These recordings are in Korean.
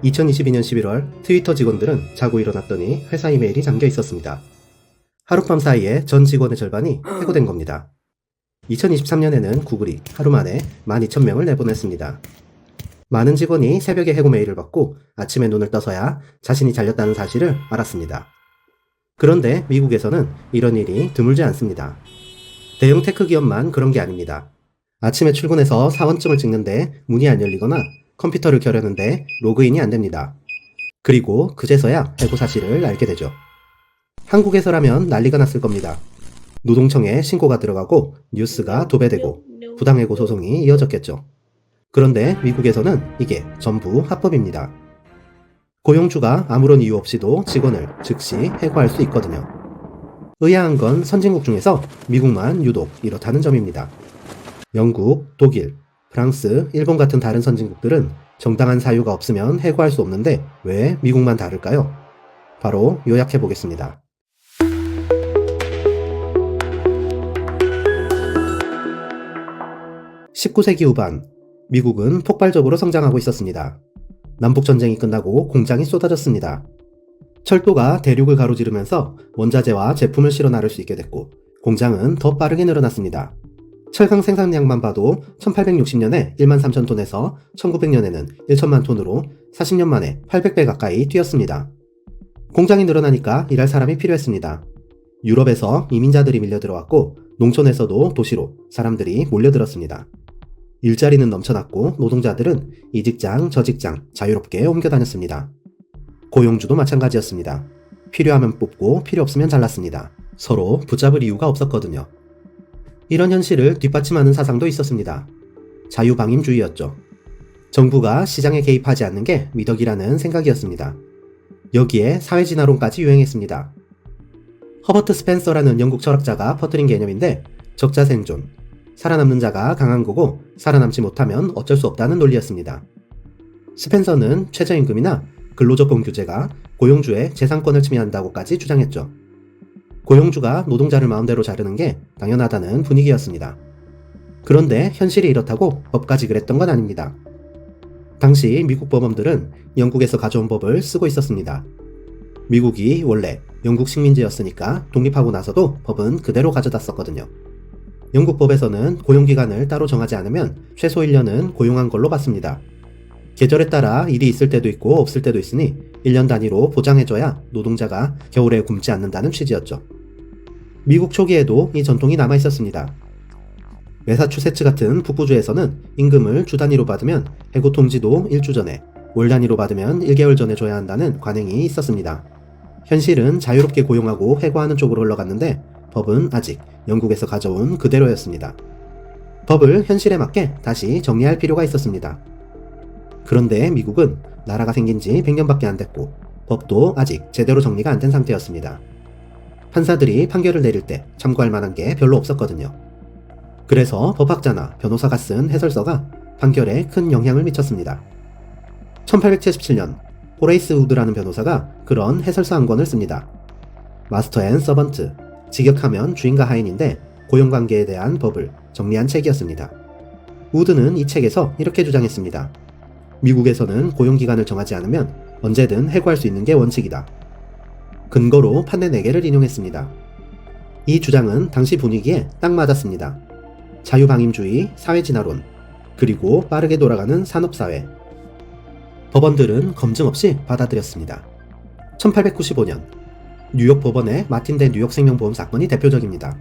2022년 11월 트위터 직원들은 자고 일어났더니 회사 이메일이 잠겨 있었습니다. 하룻밤 사이에 전 직원의 절반이 해고된 겁니다. 2023년에는 구글이 하루 만에 12,000명을 내보냈습니다. 많은 직원이 새벽에 해고 메일을 받고 아침에 눈을 떠서야 자신이 잘렸다는 사실을 알았습니다. 그런데 미국에서는 이런 일이 드물지 않습니다. 대형 테크 기업만 그런 게 아닙니다. 아침에 출근해서 사원증을 찍는데 문이 안 열리거나 컴퓨터를 켜려는데 로그인이 안 됩니다. 그리고 그제서야 해고 사실을 알게 되죠. 한국에서라면 난리가 났을 겁니다. 노동청에 신고가 들어가고 뉴스가 도배되고 부당해고 소송이 이어졌겠죠. 그런데 미국에서는 이게 전부 합법입니다. 고용주가 아무런 이유 없이도 직원을 즉시 해고할 수 있거든요. 의아한 건 선진국 중에서 미국만 유독 이렇다는 점입니다. 영국, 독일, 프랑스, 일본 같은 다른 선진국들은 정당한 사유가 없으면 해고할 수 없는데 왜 미국만 다를까요? 바로 요약해 보겠습니다. 19세기 후반, 미국은 폭발적으로 성장하고 있었습니다. 남북전쟁이 끝나고 공장이 쏟아졌습니다. 철도가 대륙을 가로지르면서 원자재와 제품을 실어 나를 수 있게 됐고 공장은 더 빠르게 늘어났습니다. 철강 생산량만 봐도 1860년에 13,000톤에서 1900년에는 1천만 톤으로 40년 만에 800배 가까이 뛰었습니다. 공장이 늘어나니까 일할 사람이 필요했습니다. 유럽에서 이민자들이 밀려 들어왔고 농촌에서도 도시로 사람들이 몰려들었습니다. 일자리는 넘쳐났고 노동자들은 이 직장 저 직장 자유롭게 옮겨 다녔습니다. 고용주도 마찬가지였습니다. 필요하면 뽑고 필요 없으면 잘랐습니다. 서로 붙잡을 이유가 없었거든요. 이런 현실을 뒷받침하는 사상도 있었습니다. 자유방임주의였죠. 정부가 시장에 개입하지 않는 게 미덕이라는 생각이었습니다. 여기에 사회진화론까지 유행했습니다. 허버트 스펜서라는 영국 철학자가 퍼뜨린 개념인데 적자생존, 살아남는 자가 강한 거고 살아남지 못하면 어쩔 수 없다는 논리였습니다. 스펜서는 최저임금이나 근로조건 규제가 고용주의 재산권을 침해한다고까지 주장했죠. 고용주가 노동자를 마음대로 자르는 게 당연하다는 분위기였습니다. 그런데 현실이 이렇다고 법까지 그랬던 건 아닙니다. 당시 미국 법원들은 영국에서 가져온 법을 쓰고 있었습니다. 미국이 원래 영국 식민지였으니까 독립하고 나서도 법은 그대로 가져다 썼거든요. 영국 법에서는 고용기간을 따로 정하지 않으면 최소 1년은 고용한 걸로 봤습니다. 계절에 따라 일이 있을 때도 있고 없을 때도 있으니 1년 단위로 보장해줘야 노동자가 겨울에 굶지 않는다는 취지였죠. 미국 초기에도 이 전통이 남아있었습니다. 매사추세츠 같은 북부주에서는 임금을 주 단위로 받으면 해고 통지도 1주 전에, 월 단위로 받으면 1개월 전에 줘야 한다는 관행이 있었습니다. 현실은 자유롭게 고용하고 해고하는 쪽으로 흘러갔는데 법은 아직 영국에서 가져온 그대로였습니다. 법을 현실에 맞게 다시 정리할 필요가 있었습니다. 그런데 미국은 나라가 생긴 지 100년밖에 안 됐고 법도 아직 제대로 정리가 안 된 상태였습니다. 판사들이 판결을 내릴 때 참고할 만한 게 별로 없었거든요. 그래서 법학자나 변호사가 쓴 해설서가 판결에 큰 영향을 미쳤습니다. 1877년 호레이스 우드라는 변호사가 그런 해설서 한 권을 씁니다. 마스터 앤 서번트, 직역하면 주인과 하인인데 고용관계에 대한 법을 정리한 책이었습니다. 우드는 이 책에서 이렇게 주장했습니다. 미국에서는 고용기간을 정하지 않으면 언제든 해고할 수 있는 게 원칙이다. 근거로 판례 4개를 인용했습니다. 이 주장은 당시 분위기에 딱 맞았습니다. 자유방임주의, 사회진화론, 그리고 빠르게 돌아가는 산업사회. 법원들은 검증 없이 받아들였습니다. 1895년 뉴욕 법원의 마틴 대 뉴욕 생명보험 사건이 대표적입니다.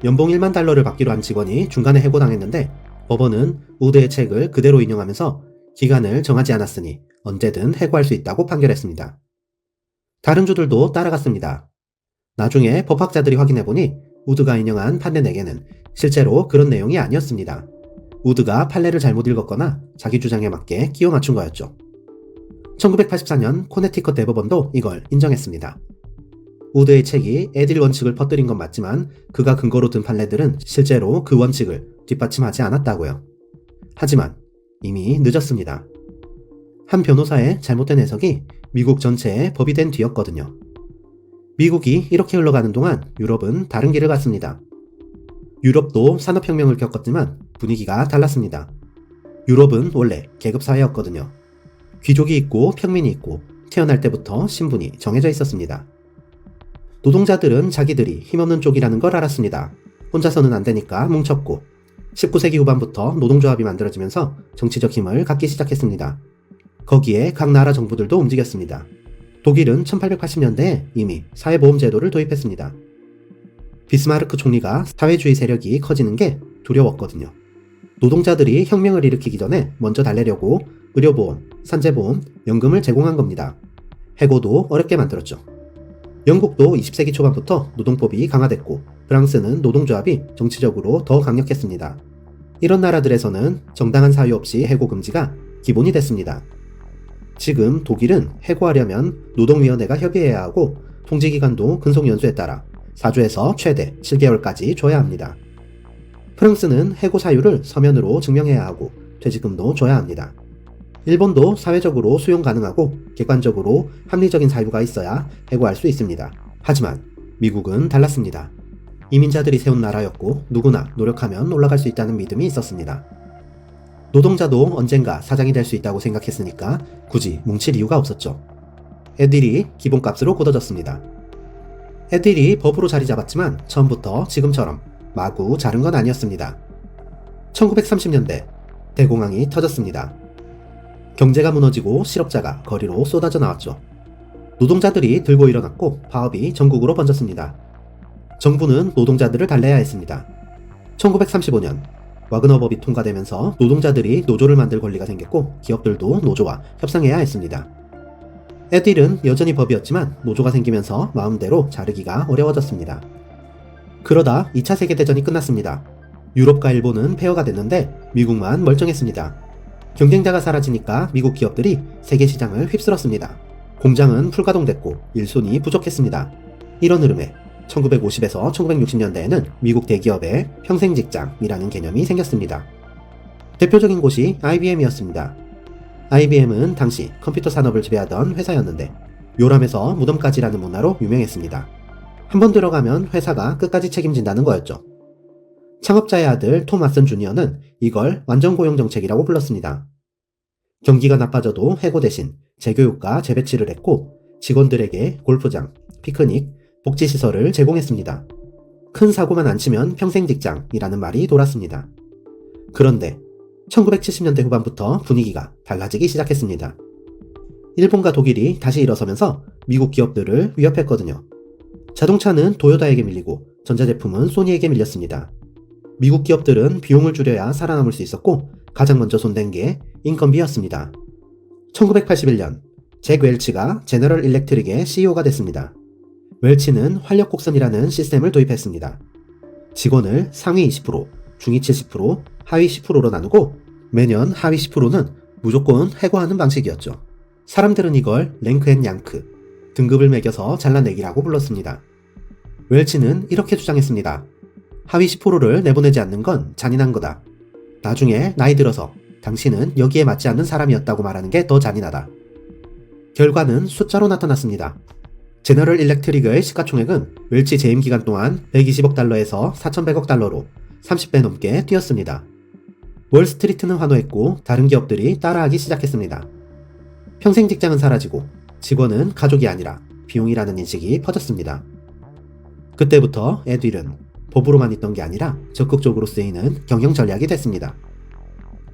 연봉 1만 달러를 받기로 한 직원이 중간에 해고당했는데 법원은 우드의 책을 그대로 인용하면서 기간을 정하지 않았으니 언제든 해고할 수 있다고 판결했습니다. 다른 주들도 따라갔습니다. 나중에 법학자들이 확인해보니 우드가 인용한 판례 4개는 실제로 그런 내용이 아니었습니다. 우드가 판례를 잘못 읽었거나 자기 주장에 맞게 끼워 맞춘 거였죠. 1984년 코네티컷 대법원도 이걸 인정했습니다. 우드의 책이 에딜 원칙을 퍼뜨린 건 맞지만 그가 근거로 든 판례들은 실제로 그 원칙을 뒷받침하지 않았다고요. 하지만 이미 늦었습니다. 한 변호사의 잘못된 해석이 미국 전체의 법이 된 뒤였거든요. 미국이 이렇게 흘러가는 동안 유럽은 다른 길을 갔습니다. 유럽도 산업혁명을 겪었지만 분위기가 달랐습니다. 유럽은 원래 계급사회였거든요. 귀족이 있고 평민이 있고 태어날 때부터 신분이 정해져 있었습니다. 노동자들은 자기들이 힘없는 쪽이라는 걸 알았습니다. 혼자서는 안 되니까 뭉쳤고 19세기 후반부터 노동조합이 만들어지면서 정치적 힘을 갖기 시작했습니다. 거기에 각 나라 정부들도 움직였습니다. 독일은 1880년대에 이미 사회보험제도를 도입했습니다. 비스마르크 총리가 사회주의 세력이 커지는 게 두려웠거든요. 노동자들이 혁명을 일으키기 전에 먼저 달래려고 의료보험, 산재보험, 연금을 제공한 겁니다. 해고도 어렵게 만들었죠. 영국도 20세기 초반부터 노동법이 강화됐고 프랑스는 노동조합이 정치적으로 더 강력했습니다. 이런 나라들에서는 정당한 사유 없이 해고 금지가 기본이 됐습니다. 지금 독일은 해고하려면 노동위원회가 협의해야 하고 통지기간도 근속연수에 따라 4주에서 최대 7개월까지 줘야 합니다. 프랑스는 해고 사유를 서면으로 증명해야 하고 퇴직금도 줘야 합니다. 일본도 사회적으로 수용 가능하고 객관적으로 합리적인 사유가 있어야 해고할 수 있습니다. 하지만 미국은 달랐습니다. 이민자들이 세운 나라였고 누구나 노력하면 올라갈 수 있다는 믿음이 있었습니다. 노동자도 언젠가 사장이 될 수 있다고 생각했으니까 굳이 뭉칠 이유가 없었죠. 애들이 기본값으로 굳어졌습니다. 애들이 법으로 자리 잡았지만 처음부터 지금처럼 마구 자른 건 아니었습니다. 1930년대 대공황이 터졌습니다. 경제가 무너지고 실업자가 거리로 쏟아져 나왔죠. 노동자들이 들고 일어났고 파업이 전국으로 번졌습니다. 정부는 노동자들을 달래야 했습니다. 1935년 와그너법이 통과되면서 노동자들이 노조를 만들 권리가 생겼고 기업들도 노조와 협상해야 했습니다. 애딜은 여전히 법이었지만 노조가 생기면서 마음대로 자르기가 어려워졌습니다. 그러다 2차 세계대전이 끝났습니다. 유럽과 일본은 폐허가 됐는데 미국만 멀쩡했습니다. 경쟁자가 사라지니까 미국 기업들이 세계 시장을 휩쓸었습니다. 공장은 불가동됐고 일손이 부족했습니다. 이런 흐름에 1950에서 1960년대에는 미국 대기업에 평생직장이라는 개념이 생겼습니다. 대표적인 곳이 IBM이었습니다. IBM은 당시 컴퓨터 산업을 지배하던 회사였는데 요람에서 무덤까지라는 문화로 유명했습니다. 한번 들어가면 회사가 끝까지 책임진다는 거였죠. 창업자의 아들 톰 왓슨 주니어는 이걸 완전고용정책이라고 불렀습니다. 경기가 나빠져도 해고 대신 재교육과 재배치를 했고 직원들에게 골프장, 피크닉, 복지시설을 제공했습니다. 큰 사고만 안 치면 평생직장이라는 말이 돌았습니다. 그런데 1970년대 후반부터 분위기가 달라지기 시작했습니다. 일본과 독일이 다시 일어서면서 미국 기업들을 위협했거든요. 자동차는 도요타에게 밀리고 전자제품은 소니에게 밀렸습니다. 미국 기업들은 비용을 줄여야 살아남을 수 있었고 가장 먼저 손댄 게 인건비였습니다. 1981년 잭 웰치가 제너럴 일렉트릭의 CEO가 됐습니다. 웰치는 활력 곡선이라는 시스템을 도입했습니다. 직원을 상위 20%, 중위 70%, 하위 10%로 나누고 매년 하위 10%는 무조건 해고하는 방식이었죠. 사람들은 이걸 랭크 앤 양크, 등급을 매겨서 잘라내기라고 불렀습니다. 웰치는 이렇게 주장했습니다. 하위 10%를 내보내지 않는 건 잔인한 거다. 나중에 나이 들어서 당신은 여기에 맞지 않는 사람이었다고 말하는 게 더 잔인하다. 결과는 숫자로 나타났습니다. 제너럴 일렉트릭의 시가총액은 웰치 재임 기간 동안 120억 달러에서 4,100억 달러로 30배 넘게 뛰었습니다. 월스트리트는 환호했고 다른 기업들이 따라하기 시작했습니다. 평생 직장은 사라지고 직원은 가족이 아니라 비용이라는 인식이 퍼졌습니다. 그때부터 애딜은 법으로만 있던 게 아니라 적극적으로 쓰이는 경영 전략이 됐습니다.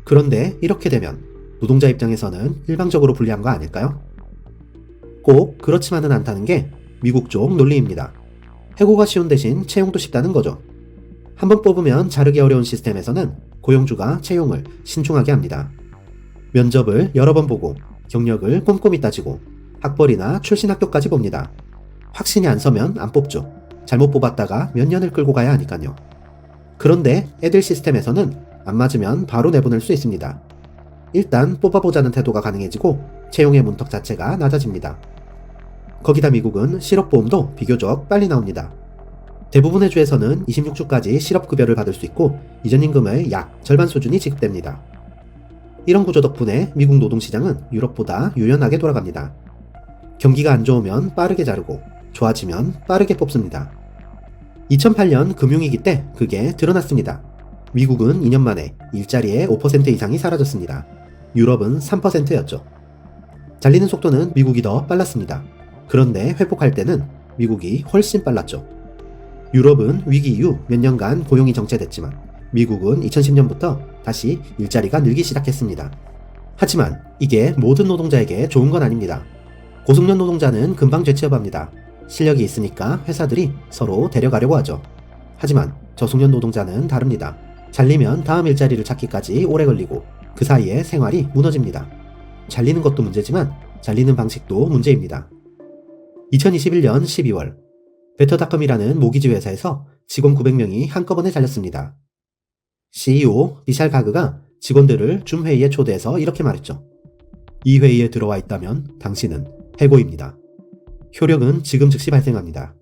그런데 이렇게 되면 노동자 입장에서는 일방적으로 불리한 거 아닐까요? 꼭 그렇지만은 않다는 게 미국 쪽 논리입니다. 해고가 쉬운 대신 채용도 쉽다는 거죠. 한번 뽑으면 자르기 어려운 시스템에서는 고용주가 채용을 신중하게 합니다. 면접을 여러 번 보고 경력을 꼼꼼히 따지고 학벌이나 출신 학교까지 봅니다. 확신이 안 서면 안 뽑죠. 잘못 뽑았다가 몇 년을 끌고 가야 하니까요. 그런데 애들 시스템에서는 안 맞으면 바로 내보낼 수 있습니다. 일단 뽑아보자는 태도가 가능해지고 채용의 문턱 자체가 낮아집니다. 거기다 미국은 실업보험도 비교적 빨리 나옵니다. 대부분의 주에서는 26주까지 실업급여를 받을 수 있고 이전 임금의 약 절반 수준이 지급됩니다. 이런 구조 덕분에 미국 노동시장은 유럽보다 유연하게 돌아갑니다. 경기가 안 좋으면 빠르게 자르고 좋아지면 빠르게 뽑습니다. 2008년 금융위기 때 그게 드러났습니다. 미국은 2년 만에 일자리의 5% 이상이 사라졌습니다. 유럽은 3%였죠. 잘리는 속도는 미국이 더 빨랐습니다. 그런데 회복할 때는 미국이 훨씬 빨랐죠. 유럽은 위기 이후 몇 년간 고용이 정체됐지만 미국은 2010년부터 다시 일자리가 늘기 시작했습니다. 하지만 이게 모든 노동자에게 좋은 건 아닙니다. 고숙련 노동자는 금방 재취업합니다. 실력이 있으니까 회사들이 서로 데려가려고 하죠. 하지만 저숙련 노동자는 다릅니다. 잘리면 다음 일자리를 찾기까지 오래 걸리고 그 사이에 생활이 무너집니다. 잘리는 것도 문제지만 잘리는 방식도 문제입니다. 2021년 12월 베터닷컴이라는 모기지 회사에서 직원 900명이 한꺼번에 잘렸습니다. CEO 리샬 가그가 직원들을 줌 회의에 초대해서 이렇게 말했죠. 이 회의에 들어와 있다면 당신은 해고입니다. 효력은 지금 즉시 발생합니다.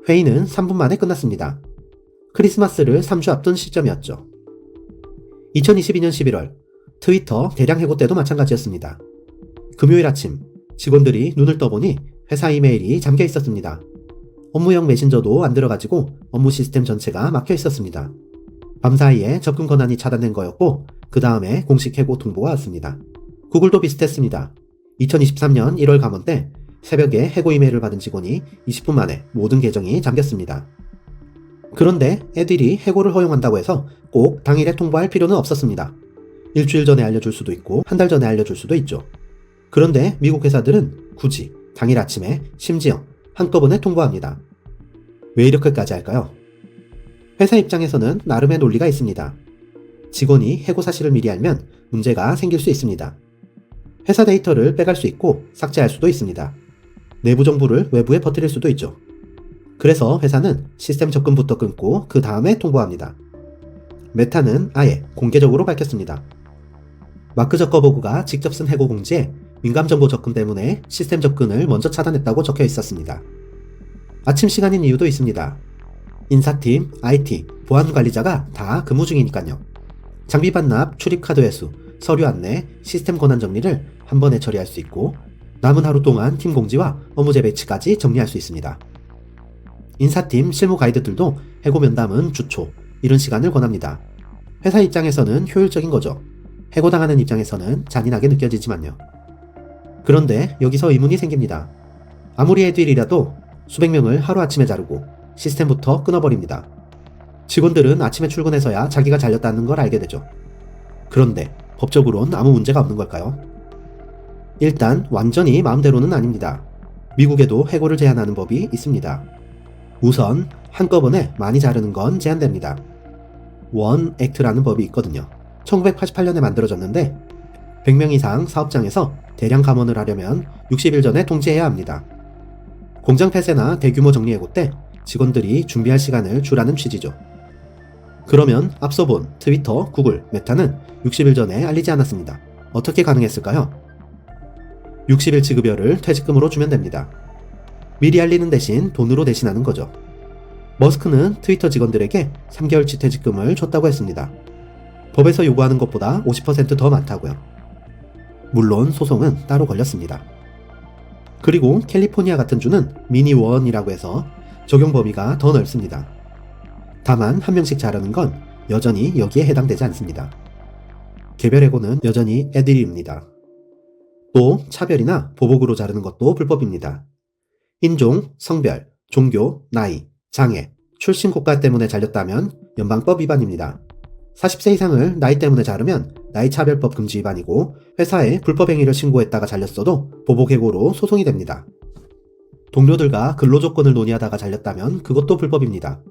회의는 3분 만에 끝났습니다. 크리스마스를 3주 앞둔 시점이었죠. 2022년 11월 트위터 대량 해고 때도 마찬가지였습니다. 금요일 아침 직원들이 눈을 떠보니 회사 이메일이 잠겨 있었습니다. 업무용 메신저도 안 들어가지고 업무 시스템 전체가 막혀 있었습니다. 밤사이에 접근 권한이 차단된 거였고 그 다음에 공식 해고 통보가 왔습니다. 구글도 비슷했습니다. 2023년 1월 감원 때 새벽에 해고 이메일을 받은 직원이 20분 만에 모든 계정이 잠겼습니다. 그런데 애들이 해고를 허용한다고 해서 꼭 당일에 통보할 필요는 없었습니다. 일주일 전에 알려줄 수도 있고 한 달 전에 알려줄 수도 있죠. 그런데 미국 회사들은 굳이 당일 아침에 심지어 한꺼번에 통보합니다. 왜 이렇게까지 할까요? 회사 입장에서는 나름의 논리가 있습니다. 직원이 해고 사실을 미리 알면 문제가 생길 수 있습니다. 회사 데이터를 빼갈 수 있고 삭제할 수도 있습니다. 내부 정보를 외부에 퍼뜨릴 수도 있죠. 그래서 회사는 시스템 접근부터 끊고 그 다음에 통보합니다. 메타는 아예 공개적으로 밝혔습니다. 마크 저커버그가 직접 쓴 해고 공지에 민감정보 접근 때문에 시스템 접근을 먼저 차단했다고 적혀 있었습니다. 아침 시간인 이유도 있습니다. 인사팀, IT, 보안 관리자가 다 근무 중이니까요. 장비 반납, 출입 카드 회수, 서류 안내, 시스템 권한 정리를 한 번에 처리할 수 있고 남은 하루 동안 팀 공지와 업무 재배치까지 정리할 수 있습니다. 인사팀 실무 가이드들도 해고 면담은 주초, 이른 시간을 권합니다. 회사 입장에서는 효율적인 거죠. 해고당하는 입장에서는 잔인하게 느껴지지만요. 그런데 여기서 의문이 생깁니다. 아무리 애들이라도 수백 명을 하루아침에 자르고 시스템부터 끊어버립니다. 직원들은 아침에 출근해서야 자기가 잘렸다는 걸 알게 되죠. 그런데 법적으론 아무 문제가 없는 걸까요? 일단 완전히 마음대로는 아닙니다. 미국에도 해고를 제한하는 법이 있습니다. 우선 한꺼번에 많이 자르는 건 제한됩니다. 원 액트라는 법이 있거든요. 1988년에 만들어졌는데 100명 이상 사업장에서 대량 감원을 하려면 60일 전에 통지해야 합니다. 공장 폐쇄나 대규모 정리해고 때 직원들이 준비할 시간을 주라는 취지죠. 그러면 앞서 본 트위터, 구글, 메타는 60일 전에 알리지 않았습니다. 어떻게 가능했을까요? 60일 지급여를 퇴직금으로 주면 됩니다. 미리 알리는 대신 돈으로 대신하는 거죠. 머스크는 트위터 직원들에게 3개월치 퇴직금을 줬다고 했습니다. 법에서 요구하는 것보다 50% 더 많다고요. 물론 소송은 따로 걸렸습니다. 그리고 캘리포니아 같은 주는 미니원이라고 해서 적용 범위가 더 넓습니다. 다만 한 명씩 자르는 건 여전히 여기에 해당되지 않습니다. 개별 해고는 여전히 애들입니다. 또 차별이나 보복으로 자르는 것도 불법입니다. 인종, 성별, 종교, 나이, 장애, 출신 국가 때문에 잘렸다면 연방법 위반입니다. 40세 이상을 나이 때문에 자르면 나이차별법 금지 위반이고 회사에 불법 행위를 신고했다가 잘렸어도 보복해고로 소송이 됩니다. 동료들과 근로조건을 논의하다가 잘렸다면 그것도 불법입니다.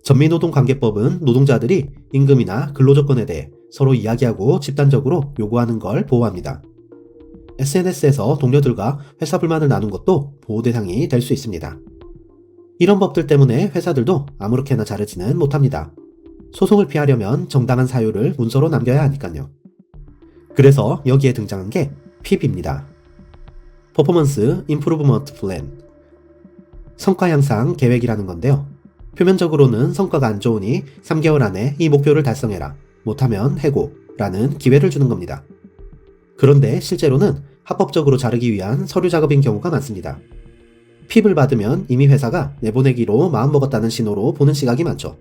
전미노동관계법은 노동자들이 임금이나 근로조건에 대해 서로 이야기하고 집단적으로 요구하는 걸 보호합니다. SNS에서 동료들과 회사 불만을 나눈 것도 보호 대상이 될 수 있습니다. 이런 법들 때문에 회사들도 아무렇게나 자르지는 못합니다. 소송을 피하려면 정당한 사유를 문서로 남겨야 하니까요. 그래서 여기에 등장한 게 PIP입니다. 퍼포먼스 임프루브먼트 플랜. 성과 향상 계획이라는 건데요. 표면적으로는 성과가 안 좋으니 3개월 안에 이 목표를 달성해라. 못하면 해고라는 기회를 주는 겁니다. 그런데 실제로는 합법적으로 자르기 위한 서류 작업인 경우가 많습니다. 핍을 받으면 이미 회사가 내보내기로 마음먹었다는 신호로 보는 시각이 많죠.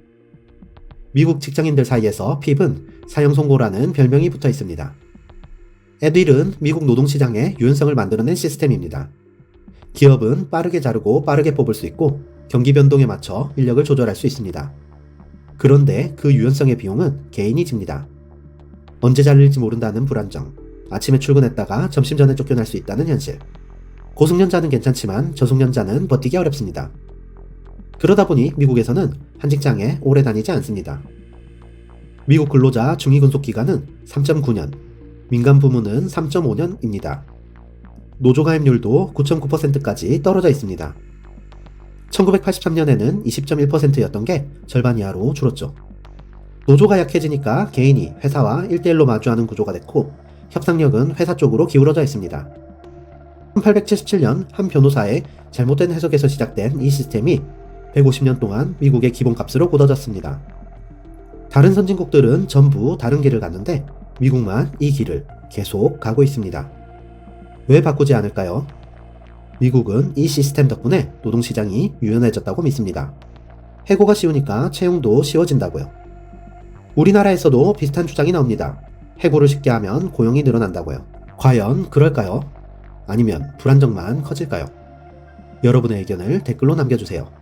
미국 직장인들 사이에서 핍은 사형 선고라는 별명이 붙어 있습니다. 애드윌은 미국 노동시장의 유연성을 만들어낸 시스템입니다. 기업은 빠르게 자르고 빠르게 뽑을 수 있고 경기 변동에 맞춰 인력을 조절할 수 있습니다. 그런데 그 유연성의 비용은 개인이 집니다. 언제 잘릴지 모른다는 불안정, 아침에 출근했다가 점심 전에 쫓겨날 수 있다는 현실. 고숙련자는 괜찮지만 저숙련자는 버티기 어렵습니다. 그러다 보니 미국에서는 한 직장에 오래 다니지 않습니다. 미국 근로자 중위근속 기간은 3.9년, 민간 부문은 3.5년입니다. 노조 가입률도 9.9%까지 떨어져 있습니다. 1983년에는 20.1%였던 게 절반 이하로 줄었죠. 노조가 약해지니까 개인이 회사와 1대1로 마주하는 구조가 됐고 협상력은 회사 쪽으로 기울어져 있습니다. 1877년 한 변호사의 잘못된 해석에서 시작된 이 시스템이 150년 동안 미국의 기본값으로 굳어졌습니다. 다른 선진국들은 전부 다른 길을 갔는데 미국만 이 길을 계속 가고 있습니다. 왜 바꾸지 않을까요? 미국은 이 시스템 덕분에 노동시장이 유연해졌다고 믿습니다. 해고가 쉬우니까 채용도 쉬워진다고요. 우리나라에서도 비슷한 주장이 나옵니다. 해고를 쉽게 하면 고용이 늘어난다고요. 과연 그럴까요? 아니면 불안정만 커질까요? 여러분의 의견을 댓글로 남겨주세요.